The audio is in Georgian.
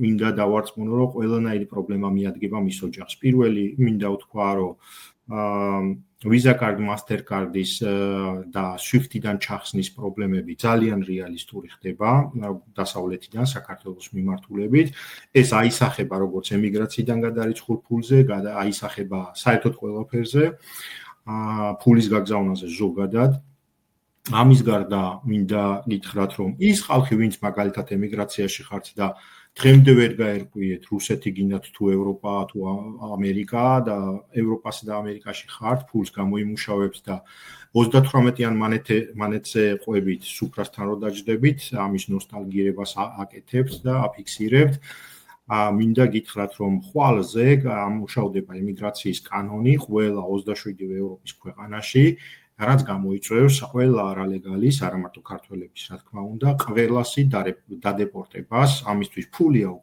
მინდა დავარწმუნო, რომ ყველანაირი პრობლემა მიადგება მის ოჯახს. პირველი მინდა ვთქვა, რომ Visa card, Mastercard-ის და SWIFT-დან ჩახსნის პრობლემები ძალიან რეალისტური ხდება დასავლეთიდან საქართველოს მიმართულებით. ეს აისახება როგორც ემიგრაციიდან გადარიცხულ ფულზე, აისახება საერთოდ ყველაფერზე, ფულის გაგზავნაზე ზოგადად. ამის გარდა მინდა გითხრათ, რომ ის ხალხი, ვინც მაგალითად ემიგრაციაში ხართ და დღემდე ვერ გაერკვიეთ რუსეთი გინდათ თუ ევროპა თუ ამერიკა და ევროპასა და ამერიკაში ხართ, ფულს გამოიმუშავებთ და 38-იან მანეთზე ყვებით სუფრასთან რო დაჯდებით, ამის ნოსტალგირებას აკეთებთ და აფიქსირებთ. მინდა გითხრათ, რომ ხვალზე გამუშავდება ემიგრაციის კანონი ყველა 27 ევროპის ქვეყანაში, რაც გამოიწვევს ყველა არალეგალის, არა მარტო ქართველების, რა თქმა უნდა, ყველასი დადეპორტებას, ამისთვის ფულია